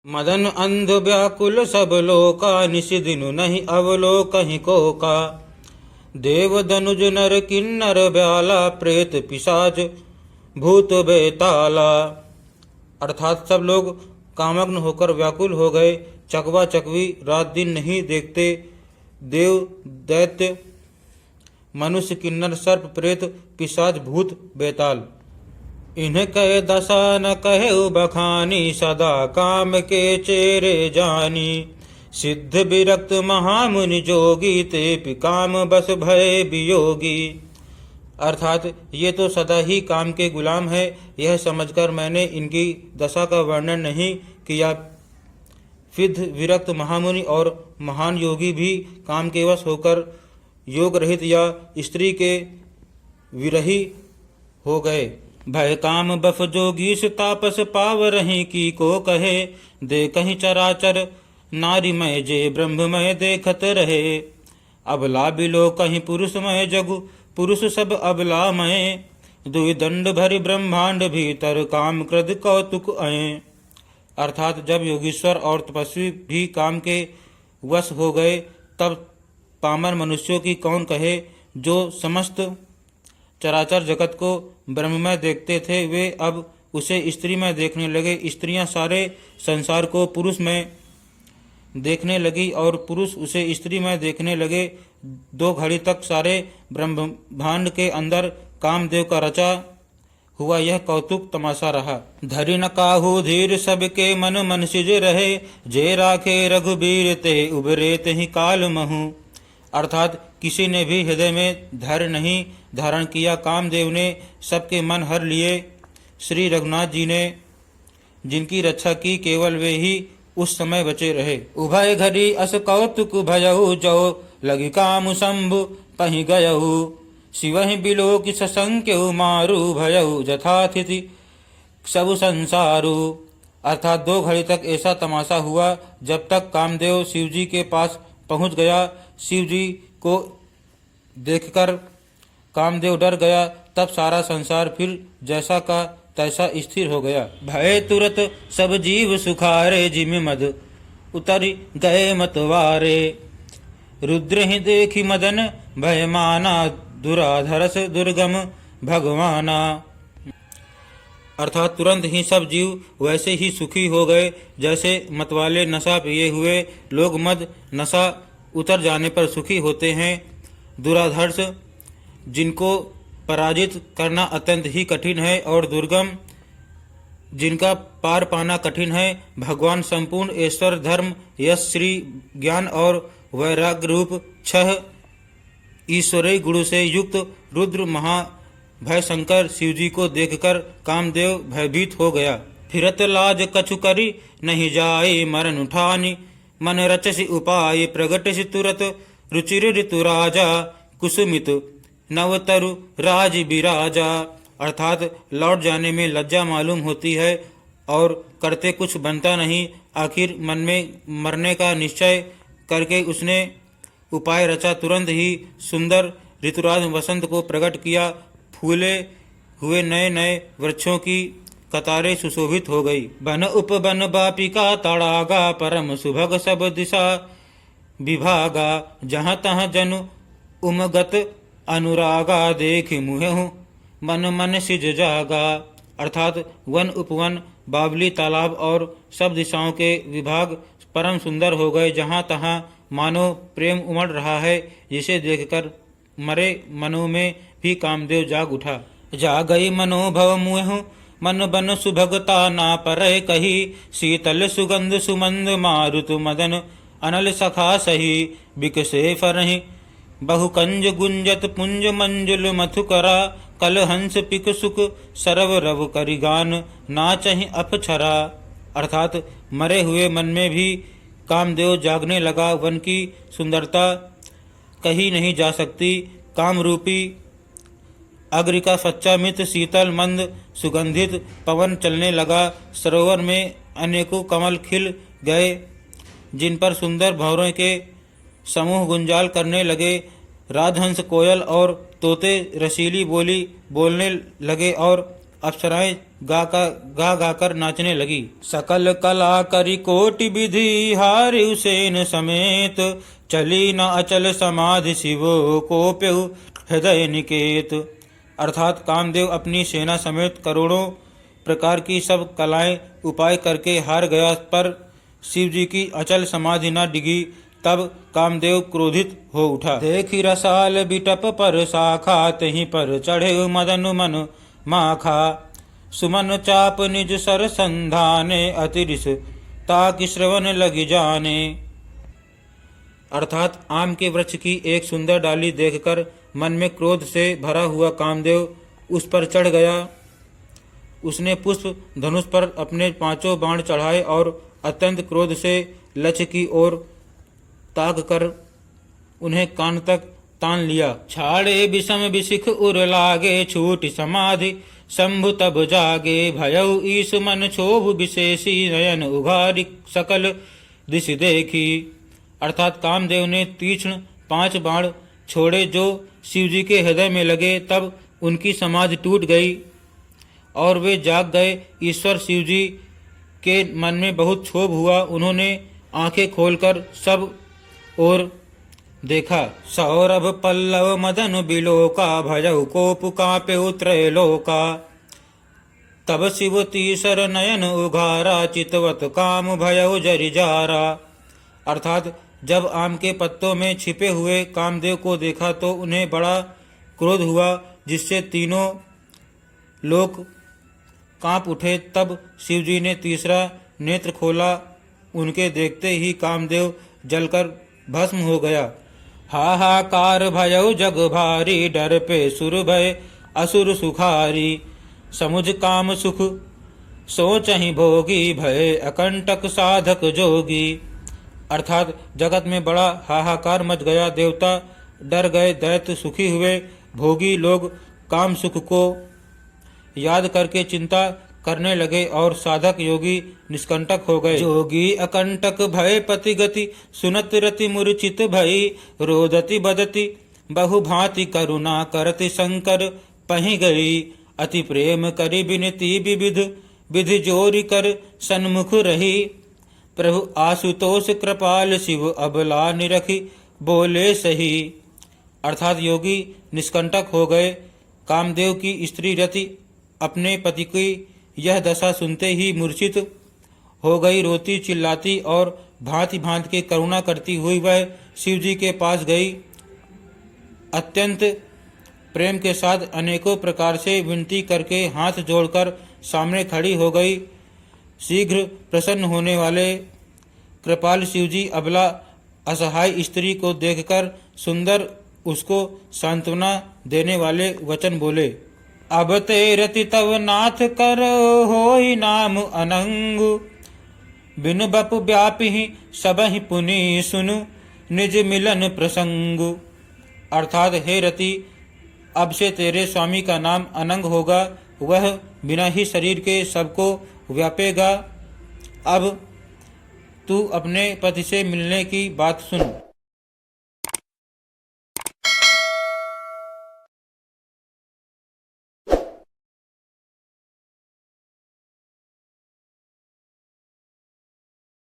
मदन अंध व्याकुल सब लोका, निशि दिनु नहीं अवलोकहि को का। देव दनुज नर किन्नर ब्याला, प्रेत पिशाच भूत बेताला। अर्थात सब लोग कामग्न होकर व्याकुल हो गए, चकवा चकवी रात दिन नहीं देखते। देव दैत्य मनुष्य किन्नर सर्प प्रेत पिशाच भूत बेताल, इन्हें कहे दशा न कहे बखानी, सदा काम के चेरे जानी। सिद्ध विरक्त महामुनि जोगी, ते काम बस भय वियोगी। अर्थात ये तो सदा ही काम के गुलाम है, यह समझकर मैंने इनकी दशा का वर्णन नहीं किया। सिद्ध विरक्त महामुनि और महान योगी भी काम के वश होकर योग रहित या स्त्री के विरही हो गए। भय काम बफ जोगीश, तापस पाव रही की को कहे। दे कहीं चराचर नारीमय, जे ब्रह्ममय देखत रहे। अबला बिलो कहीं पुरुषमय, जगु पुरुष सब अबलामय। दुई दंड भरी ब्रह्मांड भीतर, काम क्रोध कौतुक अय। अर्थात जब योगीश्वर और तपस्वी भी काम के वश हो गए, तब पामर मनुष्यों की कौन कहे। जो समस्त चराचर जगत को ब्रह्ममय देखते थे, वे अब उसे स्त्री में देखने लगे। स्त्रियां सारे संसार को पुरुष में देखने लगी और पुरुष उसे स्त्री में देखने लगे। 2 घड़ी तक सारे ब्रह्मांड के अंदर कामदेव का रचा हुआ यह कौतुक तमाशा रहा। धरि न काहू धीर, सबके मन मन सिज रहे। जे राखे रघुबीर, ते उबरे तेहि काल महु। अर्थात किसी ने भी हृदय में धैर्य नहीं धारण किया। कामदेव ने सबके मन हर लिए। श्री रघुनाथ जी ने जिनकी रक्षा की, केवल वे ही उस समय बचे रहे। उभय घड़ी अस कौतुक भयहु, जो लगी काम शंभु पहि गयहु। शिवहि बिलो की सशंक्यहु, मारु भयहु जथातिथि सब संसारु। अर्थात 2 घड़ी तक ऐसा तमाशा हुआ, जब तक कामदेव शिवजी के पास पहुंच गया। शिवजी को देखकर कामदेव डर गया, तब सारा संसार फिर जैसा का तैसा स्थिर हो गया। भय तुरत सब जीव सुखारे, जिमि मद उतर गए मतवारे। रुद्र ही देखी मदन भय माना, दुराधरस दुर्गम भगवाना। अर्थात तुरंत ही सब जीव वैसे ही सुखी हो गए, जैसे मतवाले नशा पिए हुए लोग मद नशा उतर जाने पर सुखी होते हैं। दुराधर्ष जिनको पराजित करना अत्यंत ही कठिन है, और दुर्गम जिनका पार पाना कठिन है। भगवान संपूर्ण ईश्वर, धर्म, यश, श्री, ज्ञान और वैराग्य रूप 6 ईश्वरीय गुणों से युक्त रुद्र महाभय शंकर शिवजी को देखकर कामदेव भयभीत हो गया। फिरत लाज कछु करी नहीं जाए, मरण उठानी मन रचसि उपाय। प्रगटसि तुरत रुचिर ऋतु राजा, कुसुमित नवतरु राज बिराजा। अर्थात लौट जाने में लज्जा मालूम होती है और करते कुछ बनता नहीं। आखिर मन में मरने का निश्चय करके उसने उपाय रचा। तुरंत ही सुंदर ऋतुराज वसंत को प्रकट किया। फूले हुए नए नए वृक्षों की कतारें सुशोभित हो गई। बन उपवन बापिका तड़ागा, परम सुभग सब दिशा विभागा। जहाँ तहाँ जनु उमगत अनुरागा, देख मुहेहु मन मन सिज जागा। अर्थात वन उपवन बावली तालाब और सब दिशाओं के विभाग परम सुंदर हो गए। जहाँ तहाँ मानो प्रेम उमड़ रहा है, जिसे देखकर मरे मनों में भी कामदेव जाग उठा। जा गई मनोभव मुहेहु, मन बन सुभगता ना परय कही। शीतल सुगंध सुमंद, मारुत मदन अनल सखा सही। बिकसे फरहि बहुकंज गुंजत, पुंज मंजुल मथुकरा। कल हंस पिक सुख सरव रव करिगान, नाचहि अपछरा। अर्थात मरे हुए मन में भी कामदेव जागने लगा। वन की सुंदरता कही नहीं जा सकती। काम रूपी अग्नि का सच्चा मित्र शीतल मंद सुगंधित पवन चलने लगा। सरोवर में अनेकों कमल खिल गए, जिन पर सुंदर भंवरों के समूह गुंजाल करने लगे। राजहंस, कोयल और तोते रसीली बोली बोलने लगे और अप्सराएं गा गाकर नाचने लगी। सकल कला करी कोटि विधि हारि उसेन समेत, चली न अचल समाधि शिव को प्यु हृदय निकेत। अर्थात कामदेव अपनी सेना समेत करोड़ों प्रकार की सब कलाएं उपाय करके हार गया, पर शिव जी की अचल समाधि न डिगी। तब कामदेव क्रोधित हो उठा। देखी रसाल बिटप पर शाखा, तहीं पर चढ़े मदन मन माखा। सुमन चाप निज सर संधाने, अतिरिस ताकि श्रवण लगी जाने। अर्थात आम के वृक्ष की एक सुंदर डाली देखकर मन में क्रोध से भरा हुआ कामदेव उस पर चढ़ गया। उसने पुष्प धनुष पर अपने 5 बाण चढ़ाए और अत्यंत क्रोध से लक्ष्य की ओर ताक कर उन्हें कान तक तान लिया। छाड़े विषम विशिख उर लागे, छूट समाधि शंभु तब जागे। भयउ ईश मन क्षोभ विशेषी, नयन उघारी सकल दिश देखी। अर्थात कामदेव ने तीक्ष्ण 5 बाण छोड़े जो शिवजी के हृदय में लगे। तब उनकी समाधि टूट गई और वे जाग गए। ईश्वर शिवजी के मन में बहुत क्षोभ हुआ। उन्होंने आंखें खोलकर सब और देखा। सौरभ पल्लव मदन बिलोका, भयउ कोप कांपे त्रैलोका। तब शिव तीसर नयन उघारा, चितवत काम भयउ जरि जारा। अर्थात जब आम के पत्तों में छिपे हुए कामदेव को देखा तो उन्हें बड़ा क्रोध हुआ, जिससे तीनों लोग कांप उठे। तब शिवजी ने तीसरा नेत्र खोला। उनके देखते ही कामदेव जलकर भस्म हो गया। हाहाकार भयउ जग भारी, डर पे सुर भय असुर सुखारी। समुझ काम सुख सोचहि भोगी, भय अकंटक साधक जोगी। अर्थात जगत में बड़ा हाहाकार मच गया। देवता डर गए, दैत्य सुखी हुए, भोगी लोग काम सुख को याद करके चिंता करने लगे और साधक योगी निष्कंटक हो गए। जोगी अकंटक भय पति गति, सुनत रति मूर्छित भई। रोदति बदति बहु भांति, करुणा करति शंकर पहि गई। अति प्रेम करि विनती विविध, विधि जोरी कर सन्मुख रही। प्रभु आशुतोष कृपाल, शिव अबला निरखी बोले सही। अर्थात योगी निष्कंटक हो गए। कामदेव की स्त्री रति अपने पति की यह दशा सुनते ही मूर्छित हो गई। रोती चिल्लाती और भांति भांति के करुणा करती हुई वह शिव जी के पास गई। अत्यंत प्रेम के साथ अनेकों प्रकार से विनती करके हाथ जोड़कर सामने खड़ी हो गई। शीघ्र प्रसन्न होने वाले कृपाल शिवजी अबला असहाय स्त्री को देखकर सुंदर उसको सांत्वना देने वाले वचन बोले। अब ते रति तव नाथ कर होई नाम अनंगु, बिन बप व्यापी सबहि पुनि सुनु, निज मिलन प्रसंगु। अर्थात हे रति, अब से तेरे स्वामी का नाम अनंग होगा। वह बिना ही शरीर के सबको व्यापेगा। अब तू अपने पति से मिलने की बात सुन।